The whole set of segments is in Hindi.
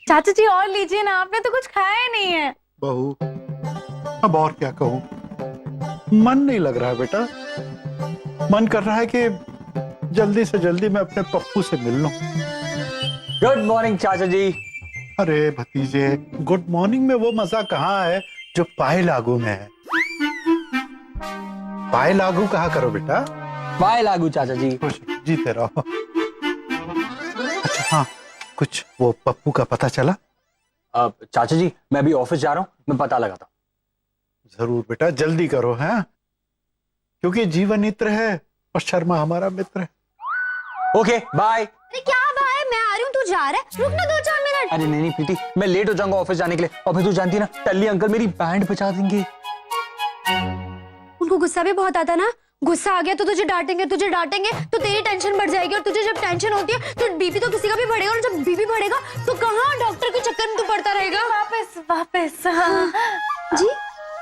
चाचा जी और लीजिए ना, आपने तो कुछ खाया ही नहीं है। बहू, अब और क्या कहूँ, मन नहीं लग रहा है बेटा। मन कर रहा है कि जल्दी से जल्दी मैं अपने पप्पू से मिल लूं। गुड मॉर्निंग चाचा जी। अरे भतीजे, गुड मॉर्निंग में वो मजा कहाँ है जो पाए लागू में है। पाए लागू कहा करो बेटा। बाय लागू चाचा जी। खुश जीते रहो। अच्छा हाँ, कुछ वो पप्पू का पता चला? चाचा जी मैं अभी ऑफिस जा रहा हूँ, मैं पता लगाता हूँ। जरूर बेटा, जल्दी करो हैं, क्योंकि जीवन मित्र है और शर्मा हमारा मित्र है। Okay bye. अरे क्या भाई, मैं आ रही हूँ, तू जा रहा है? रुक ना 2-4 मिनट। अरे नहीं प्रीति, मैं लेट हो जाऊंगा ऑफिस जाने के लिए, और फिर तू जानती है ना टल्ली अंकल मेरी बैंड बजा देंगे। उनको गुस्सा भी बहुत आता ना, गुस्सा आ गया तो तुझे डांटेंगे तो तेरी टेंशन बढ़ जाएगी, और तुझे जब टेंशन होती है तो बीपी तो किसी का भी बढ़ेगा, और जब बीपी बढ़ेगा तो कहाँ डॉक्टर के चक्कर में तू पड़ता रहेगा। वापस हाँ।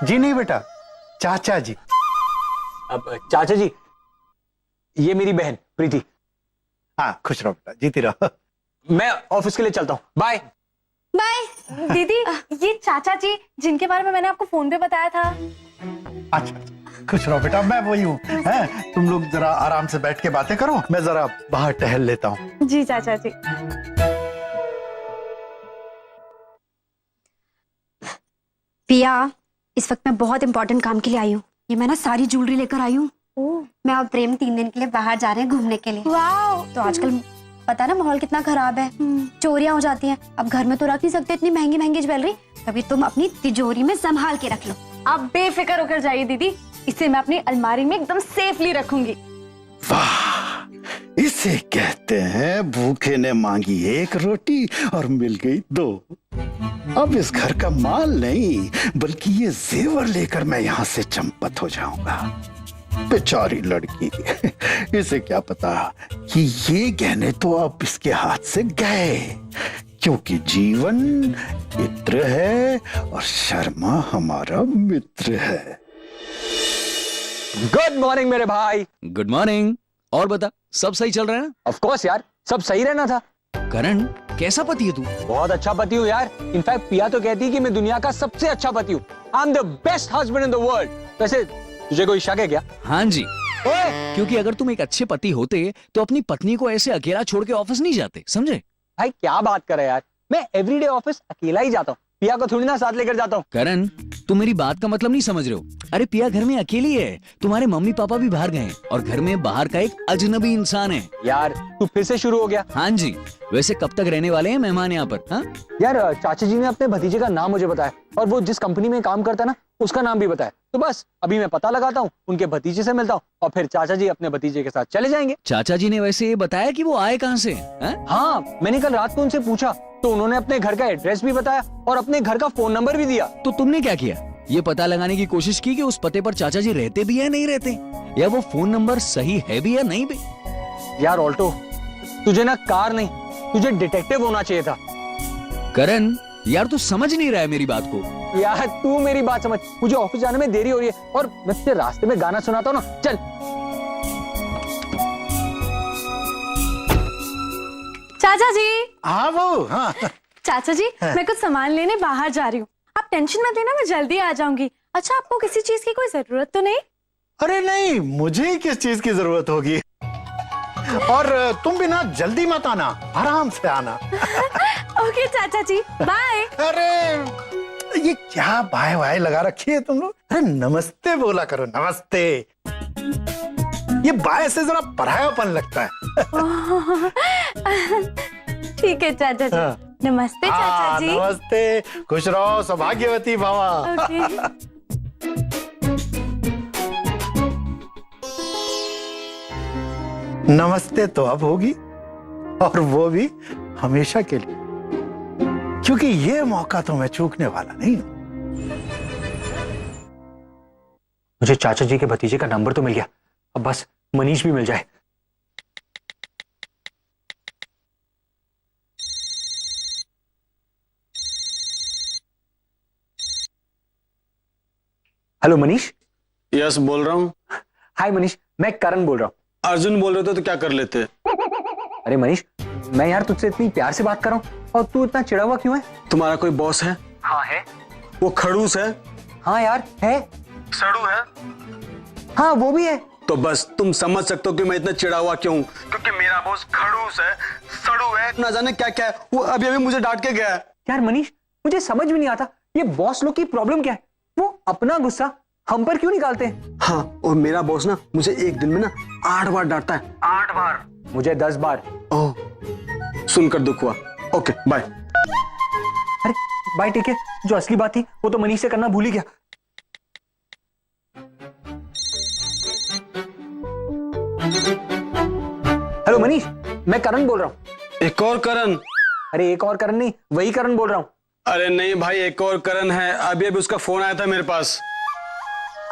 जी नहीं बेटा, चाचा जी। अब चाचा जी, ये मेरी बहन प्रीति। हाँ खुश रहो बेटा, जीती रहो। मैं ऑफिस के लिए चलता हूँ, बाय। बाय। दीदी, ये चाचा जी जिनके बारे में मैंने आपको फोन पे बताया था। अच्छा खुश रहो बेटा, मैं वही हूँ। तुम लोग जरा आराम से बैठ के बातें करो, मैं जरा बाहर टहल लेता हूँ। जी चाचा जी। पिया, इस वक्त मैं बहुत इंपॉर्टेंट काम के लिए आई हूँ। ये मैं ना सारी ज्वेलरी लेकर आई हूँ। मैं और प्रेम 3 दिन के लिए बाहर जा रहे हैं घूमने के लिए। वाओ। तो आजकल पता ना माहौल कितना खराब है, चोरियां हो जाती हैं। अब घर में तो रख नहीं सकते इतनी महंगी महंगी ज्वेलरी, तभी तुम अपनी तिजोरी में संभाल के रख लो। आप बेफिक्र होकर जाइए दीदी, इसे मैं अपनी अलमारी में एकदम सेफली रखूंगी। वाह, इसे कहते हैं भूखे ने मांगी 1 रोटी और मिल गई 2। अब इस घर का माल नहीं बल्कि ये जेवर लेकर मैं यहाँ से चंपत हो जाऊंगा। बेचारी लड़की, इसे क्या पता कि ये गहने तो अब इसके हाथ से गए, क्योंकि जीवन मित्र है और शर्मा हमारा मित्र है। गुड मॉर्निंग मेरे भाई। Good morning. और बता, सब सही चल रहा है ना? ऑफ कोर्स यार, सब सही रहना था। करण, कैसा पति है तू? बहुत अच्छा पति हूँ यार। इनफैक्ट पिया तो कहती है कि मैं दुनिया का सबसे अच्छा पति हूँ। I am the best husband in the world. वैसे तुझे कोई शक है क्या? हाँ जी। क्योंकि अगर तुम एक अच्छे पति होते तो अपनी पत्नी को ऐसे अकेला छोड़ के ऑफिस नहीं जाते, समझे? भाई क्या बात कर रहा है यार, मैं एवरीडे ऑफिस अकेला ही जाता हूँ, पिया को थोड़ी ना साथ लेकर जाता हूँ। करण, तुम मेरी बात का मतलब नहीं समझ रहे हो। अरे पिया घर में अकेली है, तुम्हारे मम्मी पापा भी बाहर गए हैं, और घर में बाहर का एक अजनबी इंसान है। यार तू फिर से शुरू हो गया। हाँ जी। वैसे कब तक रहने वाले हैं मेहमान यहाँ पर? हाँ यार चाचा जी ने अपने भतीजे का नाम मुझे बताया, और वो जिस कंपनी में काम करता है ना उसका नाम भी बताया। तो बस अभी मैं पता लगाता हूँ, उनके भतीजे से मिलता हूँ, और फिर चाचा जी अपने भतीजे के साथ चले जाएंगे। चाचा जी ने वैसे ये बताया कि वो आए कहाँ से? हाँ, मैंने कल रात को उनसे पूछा तो उन्होंने अपने घर का एड्रेस भी बताया और अपने घर का फोन नंबर भी दिया। तो तुमने क्या किया? ये पता लगाने की कोशिश की कि उस पते पर चाचा जी रहते भी है नहीं रहते, या वो फोन नंबर सही है भी या नहीं भी? यार ऑल्टो, तुझे ना कार नहीं, तुझे डिटेक्टिव होना चाहिए था। करण यार, तू समझ नहीं रहा है मेरी बात को। यार तू मेरी बात समझ, मुझे ऑफिस जाने में देरी हो रही है, और मैं तुझे रास्ते में गाना सुनाता हूँ ना। चल। चाचा जी। हाँ वो, हाँ चाचा जी, मैं कुछ सामान लेने बाहर जा रही हूँ, आप टेंशन मत लेना, मैं जल्दी आ जाऊंगी। अच्छा, आपको किसी चीज की कोई जरूरत तो नहीं? अरे नहीं, मुझे किस चीज की जरूरत होगी। और तुम भी ना जल्दी मत आना, आराम से आना। ओके चाचा जी, बाय। अरे ये क्या बाय बाय लगा रखी है तुम लोग? अरे नमस्ते बोला करो, नमस्ते। ये बाय से जरा परायापन लगता है। ठीक है चाचा जी। हाँ। नमस्ते चाचा जी। नमस्ते, खुश रहो, सौभाग्यवती भवा। ओके। नमस्ते तो अब होगी, और वो भी हमेशा के लिए, क्योंकि ये मौका तो मैं चूकने वाला नहीं हूं। मुझे चाचा जी के भतीजे का नंबर तो मिल गया, अब बस मनीष भी मिल जाए। हेलो मनीष। यस बोल रहा हूँ। हाय मनीष, मैं करण बोल रहा हूँ। अर्जुन बोल रहे थे तो क्या कर लेते? अरे मनीष, मैं यार तुझसे इतनी प्यार से बात कर रहा हूँ और तू इतना चिढ़ा हुआ क्यों है? तुम्हारा कोई बॉस है? हाँ है। वो खड़ूस है? हाँ यार है। सड़ू है? हाँ वो भी है। तो बस तुम समझ सकते हो कि मैं इतना चिढ़ा हुआ क्यों, क्योंकि मेरा बॉस खड़ूस है, सड़ू है, ना जाने क्या क्या है। वो अभी अभी मुझे डांट के गया है। यार मनीष, मुझे समझ भी नहीं आता ये बॉस लोग की प्रॉब्लम क्या है। वो अपना गुस्सा हम पर क्यों निकालते हैं? हाँ, और मेरा बॉस ना मुझे एक दिन में ना 8 बार डांटता है। 8 बार। मुझे 10 बार। ओह, सुनकर दुख हुआ। Okay bye. अरे बाय ठीक है, जो असली बात थी वो तो मनीष से करना भूल ही गया। हेलो मनीष, मैं करण बोल रहा हूँ। एक और करण? अरे एक और करण नहीं, वही करण बोल रहा हूँ। अरे नहीं भाई, एक और करण है। अभी अभी उसका फोन आया था मेरे पास।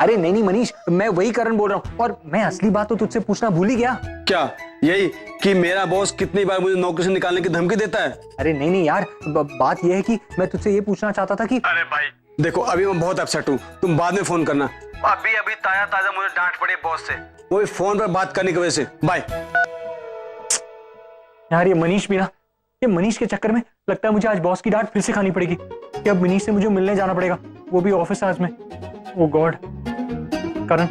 अरे नहीं नहीं मनीष, मैं वही करण बोल रहा हूँ और मैं असली बात तो तुझसे पूछना भूल ही गया। क्या? यही कि मेरा बॉस कितनी बार मुझे नौकरी से निकालने की धमकी देता है? अरे नहीं नहीं यार, बात यह है कि मैं तुझसे ये पूछना चाहता था कि अरे भाई देखो, अभी मैं बहुत अपसेट हूँ, तुम बाद में फोन करना। अभी अभी ताजा ताजा मुझे डांट पड़ी बॉस से, वो भी फोन पर बात करने की वजह से। बाय। यार ये मनीष भी ना, ये मनीष के चक्कर में लगता है मुझे आज बॉस की डांट फिर से खानी पड़ेगी कि अब मनीष से मुझे मिलने जाना पड़ेगा, वो भी ऑफिस आज में। ओ गॉड करण,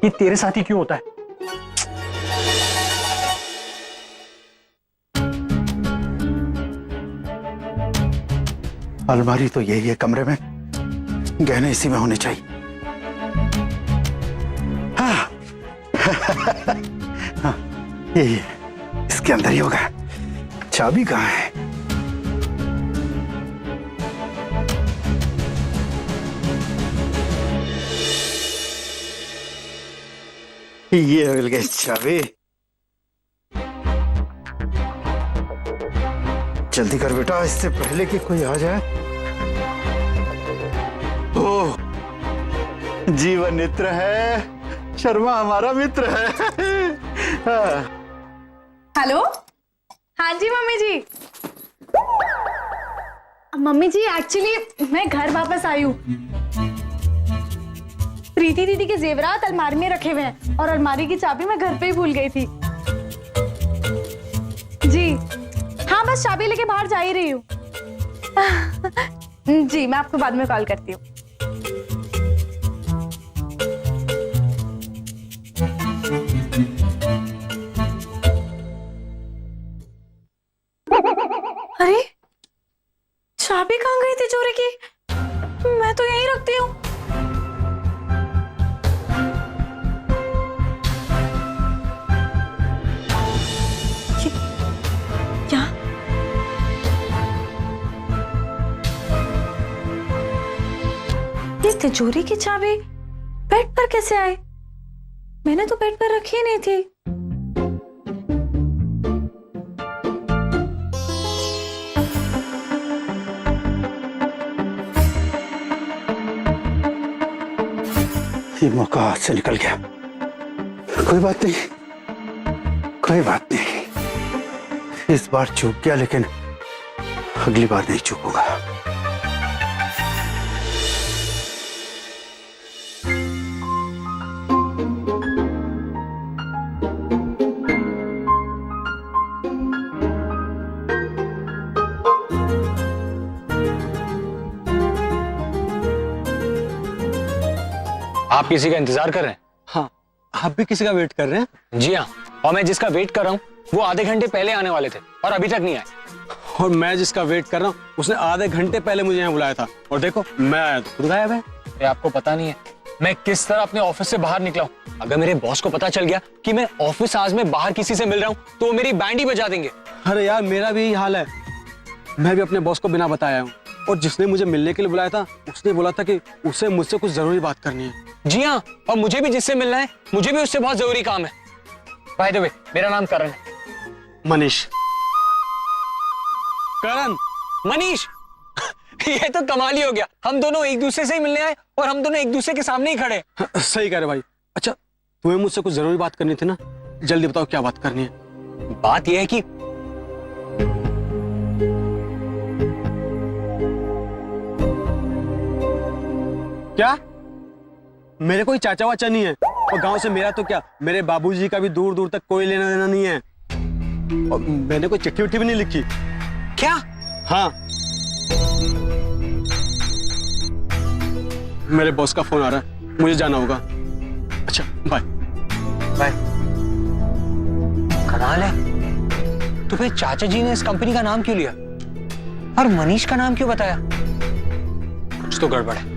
ये तेरे साथ ही क्यों होता है? अलमारी तो यही है कमरे में, गहने इसी में होने चाहिए। हाँ, हाँ यही है, इसके अंदर ही होगा। चाबी कहाँ है? ये मिल गई चाबी। जल्दी कर बेटा, इससे पहले कि कोई आ जाए। ओह, जीवन मित्र है, शर्मा हमारा मित्र है। हाँ। हेलो। हाँ जी मम्मी जी। मम्मी जी एक्चुअली मैं घर वापस आई हूँ। प्रीति दीदी के जेवरात अलमारी में रखे हुए हैं और अलमारी की चाबी मैं घर पे ही भूल गई थी। जी हाँ, बस चाबी लेके बाहर जा ही रही हूँ। जी मैं आपको बाद में कॉल करती हूँ। अरे चाबी कहाँ गई थी चोरी की? मैं तो यहीं रखती हूँ। क्या? ये तिजोरी की चाबी बेड पर कैसे आई? मैंने तो बेड पर रखी ही नहीं थी। ये मौका हाथ से निकल गया। कोई बात नहीं, कोई बात नहीं। इस बार चूक गया, लेकिन अगली बार नहीं चूकूंगा। आप किसी का इंतजार कर रहे हैं? हाँ, आप भी किसी का वेट कर रहे हैं? जी हाँ, और मैं जिसका वेट कर रहा हूँ वो आधे घंटे पहले आने वाले थे और अभी तक नहीं आए। और मैं जिसका वेट कर रहा हूँ उसने आधे घंटे पहले मुझे यहाँ बुलाया था, और देखो मैं आया तो खुद गायब है। ये आपको पता नहीं है मैं किस तरह अपने ऑफिस से बाहर निकला हूँ। अगर मेरे बॉस को पता चल गया कि मैं ऑफिस आज में बाहर किसी से मिल रहा हूँ तो वो मेरी बैंड ही बजा देंगे। अरे यार, मेरा भी यही हाल है। मैं भी अपने बॉस को बिना बताया हूँ, और जिसने मुझे मिलने के लिए बुलाया था उसने बोला था कि उसे मुझसे कुछ जरूरी बात करनी है। जी हाँ, और मुझे भी जिससे मिलना है, मुझे भी उससे बहुत जरूरी काम है। बाय द वे, मेरा नाम करण है। मनीष। करण, मनीष। ये तो कमाल ही हो गया, हम दोनों एक दूसरे से ही मिलने आए और हम दोनों एक दूसरे के सामने ही खड़े। सही कह रहे भाई। अच्छा, तुम्हें मुझसे कुछ जरूरी बात करनी थी ना? जल्दी बताओ क्या बात करनी है। बात यह है कि क्या? मेरे कोई चाचा वाचा नहीं है, और गांव से मेरा तो क्या, मेरे बाबूजी का भी दूर दूर तक कोई लेना देना नहीं है। और मैंने कोई चिट्ठी उट्ठी भी नहीं लिखी। क्या? हाँ, मेरे बॉस का फोन आ रहा है, मुझे जाना होगा। अच्छा, बाय। बाय। कमाल है, तो फिर चाचा जी ने इस कंपनी का नाम क्यों लिया और मनीष का नाम क्यों बताया? कुछ तो गड़बड़ है।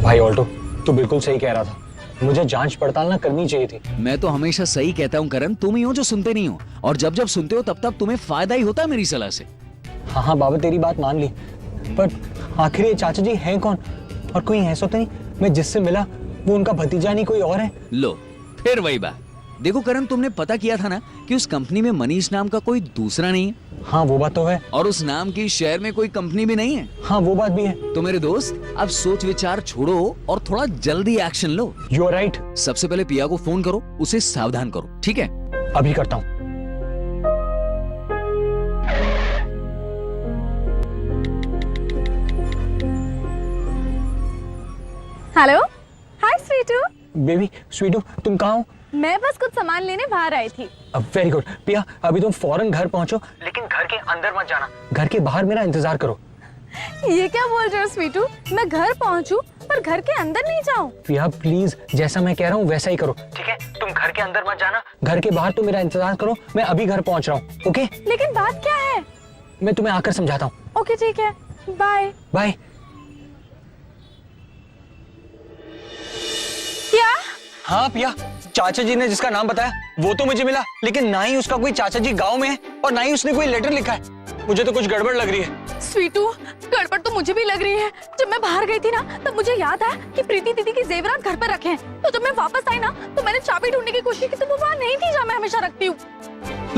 भाई ऑल्टो, तू बिल्कुल सही कह रहा था, मुझे जांच पड़ताल ना करनी चाहिए थी। मैं तो हमेशा सही कहता हूँ करण, तुम ही हो जो सुनते नहीं हो, और जब जब सुनते हो तब तब तुम्हें फायदा ही होता है मेरी सलाह से। हाँ हाँ बाबा, तेरी बात मान ली, पर आखिर ये चाचा जी हैं कौन? और कोई ऐसा तो नहीं मैं जिससे मिला वो उनका भतीजा नहीं कोई और है? लो फिर वही बात। देखो करण, तुमने पता किया था ना कि उस कंपनी में मनीष नाम का कोई दूसरा नहीं है। हाँ वो बात तो है। और उस नाम की शहर में कोई कंपनी भी नहीं है। हाँ वो बात भी है। तो मेरे दोस्त, अब सोच विचार छोड़ो और थोड़ा जल्दी एक्शन लो। You are right. सबसे पहले पिया को फोन करो, उसे सावधान करो, ठीक है? अभी करता हूँ। हेलो, हाय स्वीटू। बेबी स्वीटू, तुम कहाँ हो? मैं बस कुछ सामान लेने बाहर आई थी। वेरी गुड पिया, अभी तुम फौरन घर पहुंचो, लेकिन घर के अंदर मत जाना, घर के बाहर मेरा इंतजार करो। ये क्या बोल रहे हो स्वीटू? मैं घर पहुंचू पर घर के अंदर नहीं जाऊं? पिया प्लीज, जैसा मैं कह रहा हूँ वैसा ही करो, ठीक है? तुम घर के अंदर मत जाना, घर के बाहर तुम मेरा इंतजार करो, मैं अभी घर पहुंच रहा हूँ। ओके? लेकिन बात क्या है? मैं तुम्हें आकर समझाता हूँ। ओके ठीक है, बाय। बाय। क्या? हाँ पिया, चाचा जी ने जिसका नाम बताया वो तो मुझे मिला, लेकिन ना ही उसका कोई चाचा जी गांव में है और ना ही उसने कोई लेटर लिखा है। मुझे तो कुछ गड़बड़ लग रही है। स्वीटू, गड़बड़ तो मुझे भी लग रही है। जब मैं बाहर गई थी ना, तब मुझे याद आया कि प्रीति दीदी के जेवरात घर पर रखे हैं। तो जब मैं वापस आई ना, तो मैंने चाबी ढूंढने की कोशिश की, तो वो वहाँ नहीं थी जहाँ मैं हमेशा रखती हूँ।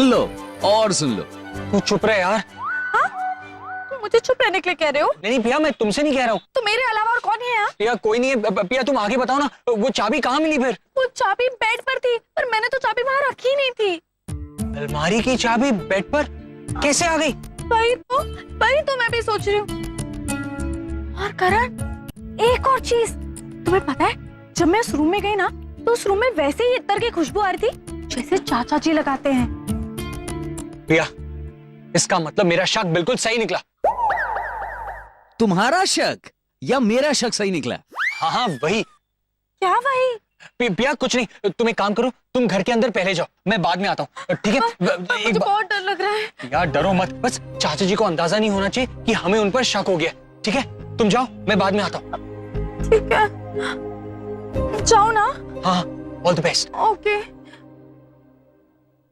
लो और सुन लो। तू चुप रहे यार। तुम मुझे चुप रहने के लिए कह रहे हो? नहीं पिया, मैं तुमसे नहीं कह रहा हूँ। तो मेरे अलावा और कौन है यहाँ? पिया कोई नहीं है। पिया तुम आगे बताओ ना, वो चाबी कहाँ मिली फिर? वो चाबी बेड पर थी, पर मैंने तो चाबी वहाँ रखी ही नहीं थी। अलमारी की चाबी बेड पर कैसे आ गई? वही तो मैं भी सोच रही हूँ। और करण, एक और चीज तुम्हें पता है, जब मैं उस रूम में गई ना, तो उस रूम में वैसे ही इत्तर की खुशबू आ रही थी जैसे चाचा जी लगाते हैं। पिया, इसका मतलब मेरा शक बिल्कुल सही निकला। तुम्हारा शक या मेरा शक सही निकला? हाँ हाँ वही। क्या वही? पिया कुछ नहीं, तुम एक काम करो, तुम घर के अंदर पहले जाओ, मैं बाद में आता हूँ, ठीक है? मुझे बहुत डर लग रहा है। यार डरो मत, बस चाचा जी को अंदाजा नहीं होना चाहिए कि हमें उन पर शक हो गया, ठीक है? तुम जाओ, मैं बाद में आता हूँ। ठीक है, जाओ ना। हाँ, ऑल द बेस्ट। ओके।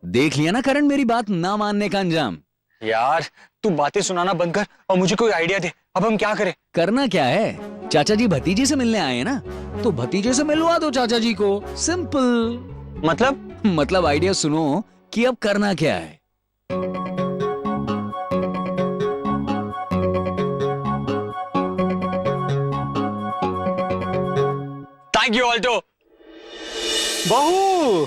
देख लिया ना करण, मेरी बात ना मानने का अंजाम। यार तू बातें सुनाना बंद कर और मुझे कोई आइडिया दे, अब हम क्या करें? करना क्या है, चाचा जी भतीजे से मिलने आए हैं ना, तो भतीजे से मिलवा दो चाचा जी को। सिंपल। मतलब आइडिया सुनो कि अब करना क्या है। Thank you Alto. बहू।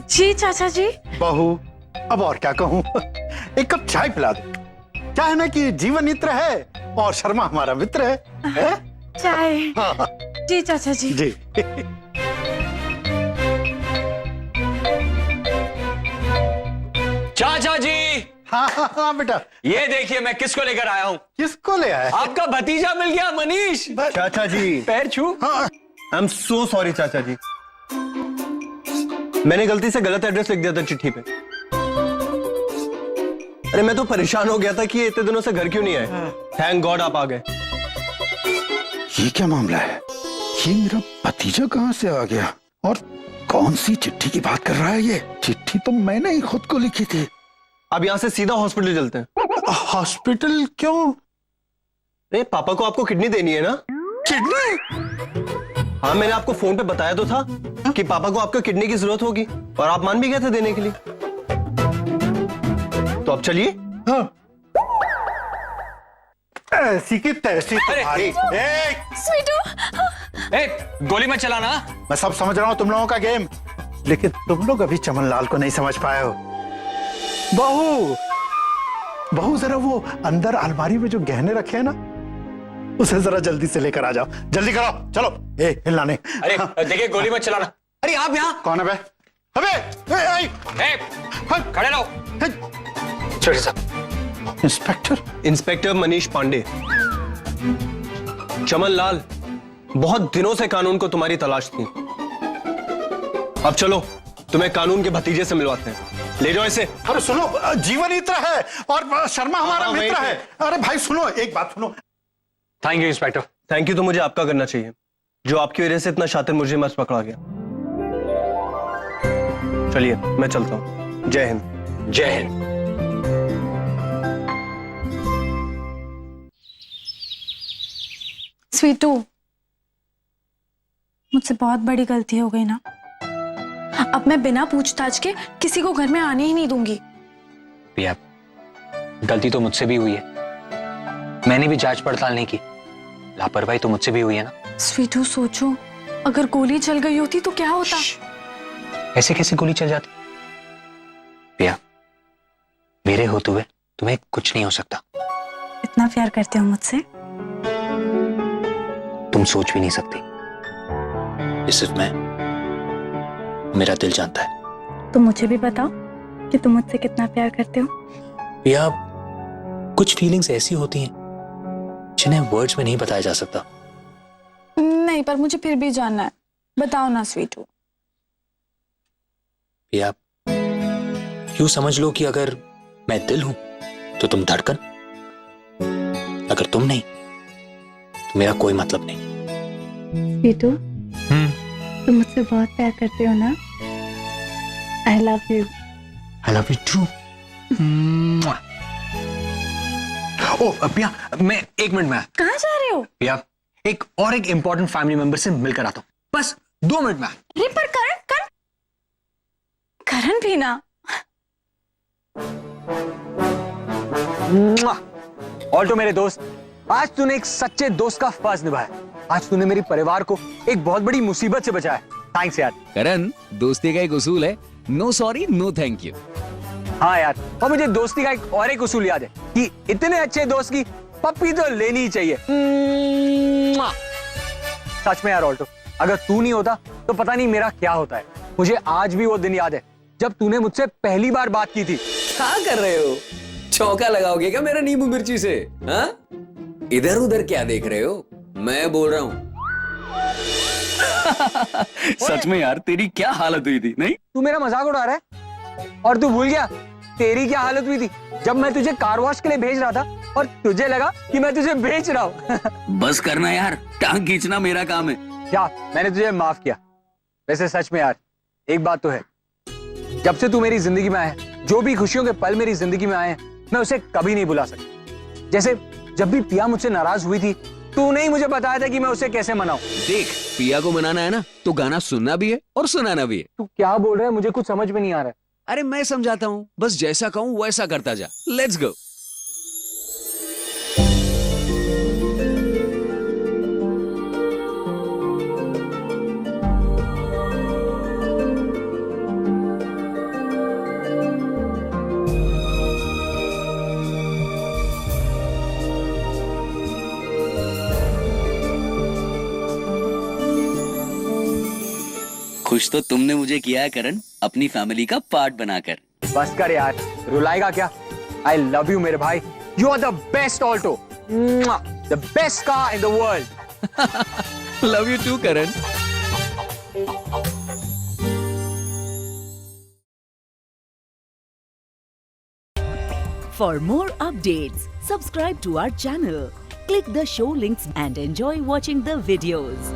जी चाचा जी। बहू, अब और क्या कहूँ। एक कप चाय पिला दो। क्या है ना कि जीवन मित्र है और शर्मा हमारा मित्र है? चाय। हाँ। जी चाचा जी। जी। चाचा जी, हाँ हाँ हाँ बेटा, ये देखिए मैं किसको लेकर आया हूँ। किसको ले आए? आपका भतीजा मिल गया, मनीष। चाचा जी, पैर छू। हाँ। आई एम सो सॉरी चाचा जी, मैंने गलती से गलत एड्रेस लिख दिया था चिट्ठी पे। अरे मैं तो परेशान हो गया था कि ये इतने दिनों से घर क्यों नहीं आए। थैंक गॉड आप आ गए। ये क्या मामला है? ये मेरा भतीजा कहाँ से आ गया और कौन सी चिट्ठी की बात कर रहा है? ये चिट्ठी तो मैंने ही खुद को लिखी थी। अब यहाँ से सीधा हॉस्पिटल चलते हैं। हॉस्पिटल क्यों? अरे पापा को आपको किडनी देनी है ना? किडनी? हाँ मैंने आपको फोन पे बताया तो था कि पापा को आपको किडनी की जरूरत होगी और आप मान भी गए थे देने के लिए। तो अब चलिए। हाँ। ऐसी की तैसी अरे, तुम्हारी। स्वीटू। गोली मत चलाना। मैं सब समझ रहा हूँ तुम लोगों का गेम, लेकिन तुम लोग अभी चमन लाल को नहीं समझ पाए हो। बहू, जरा वो अंदर अलमारी में जो गहने रखे हैं ना, उसे जरा जल्दी से लेकर आ जाओ, जल्दी करो, चलो। ए हिलाने। अरे देखिए, गोली मत चलाना। अरे आप यहाँ कौन है बे? अबे खड़े रहो। छोटे साहब। इंस्पेक्टर? इंस्पेक्टर मनीष पांडे। चमन लाल, बहुत दिनों से कानून को तुम्हारी तलाश थी। अब चलो, तुम्हें कानून के भतीजे से मिलवाते हैं। ले जाओ इसे। अरे सुनो, जीवन इत्र है और शर्मा हमारा मित्र है। अरे भाई सुनो, एक बात सुनो। Thank you inspector. Thank you तो मुझे आपका करना चाहिए, जो आपकी वजह से इतना शातिर मुझे मत पकड़ा गया। चलिए मैं चलता हूँ। जय हिंद। जय हिंद। स्वीटू, मुझसे बहुत बड़ी गलती हो गई ना। अब मैं बिना पूछताछ के किसी को घर में आने ही नहीं दूंगी। पिया, गलती तो मुझसे भी हुई है। मैंने भी जांच पड़ताल नहीं की। लापरवाही तो मुझसे भी हुई है ना। स्वीटू सोचो, अगर गोली चल गई होती तो क्या होता? ऐसे कैसे गोली चल जाती? पिया, मेरे होते हुए तुम्हें कुछ नहीं हो सकता। इतना प्यार करते हो मुझसे? तुम सोच भी नहीं सकती। ये सिर्फ मेरा दिल जानता है। तो मुझे भी बताओ कि तुम मुझसे कितना प्यार करते हो। पिया, कुछ फीलिंग्स ऐसी होती हैं जिन्हें वर्ड्स में नहीं बताया जा सकता। नहीं, पर मुझे फिर भी जानना है। बताओ ना स्वीटू। पिया, यूं समझ लो कि अगर मैं दिल हूं तो तुम धड़कन, अगर तुम नहीं तो मेरा कोई मतलब नहीं। स्वीटू, तुम मुझसे बहुत प्यार करते हो ना? I love you. I love you too. ओ पिया, मैं 1 मिनट में आया। कहाँ जा रहे हो? पिया, एक इम्पोर्टेंट फैमिली मेंबर से मिलकर आता हूँ, बस 2 मिनट में आया। अरे पर करण भी ना। ऑल्टो मेरे दोस्त, आज तूने एक सच्चे दोस्त का फर्ज निभाया। आज तूने मेरे परिवार को एक बहुत बड़ी मुसीबत से बचाया। थैंक्स यार। करण, दोस्ती का एक उसूल है, no sorry no thank you. हाँ यार, और मुझे दोस्ती का एक उसूल याद है कि इतने अच्छे दोस्त की पप्पी तो लेनी ही चाहिए। सच में यार ऑल्टो, अगर तू नहीं होता तो पता नहीं मेरा क्या होता है। मुझे आज भी वो दिन याद है जब तूने मुझसे पहली बार बात की थी। क्या कर रहे हो? चौका लगाओगे क्या मेरा नींबू मिर्ची से? हाँ? इधर उधर क्या देख रहे हो? मैं बोल रहा हूँ। सच में यार, तेरी क्या हालत हुई थी, नहीं? तू मेरा मजाक उड़ा रहा है? और तू भूल गया तेरी क्या हालत हुई थी जब मैं तुझे कार वॉश के लिए भेज रहा था और तुझे लगा कि मैं तुझे बेच रहा हूँ। बस करना यार, टांग खींचना मेरा काम है। क्या मैंने तुझे माफ किया? वैसे सच में यार, एक बात तो है, जब से तू मेरी जिंदगी में आया, जो भी खुशियों के पल मेरी जिंदगी में आए, मैं उसे कभी नहीं भुला सकता। जैसे जब भी पिया मुझसे नाराज हुई थी, तूने ही मुझे बताया था कि मैं उसे कैसे मनाऊं। देख, पिया को मनाना है ना, तो गाना सुनना भी है और सुनाना भी है। तू क्या बोल रहा है? मुझे कुछ समझ में नहीं आ रहा है। अरे मैं समझाता हूँ, बस जैसा कहूँ वैसा करता जा। Let's go. खुश तो तुमने मुझे किया है करण, अपनी फैमिली का पार्ट बनाकर। बस कर यार, रुलाएगा क्या? आई लव यू मेरे भाई, you are the best Alto, the best car in the world. Love you too Karan. For more updates, subscribe to our channel, click the show links and enjoy watching the videos.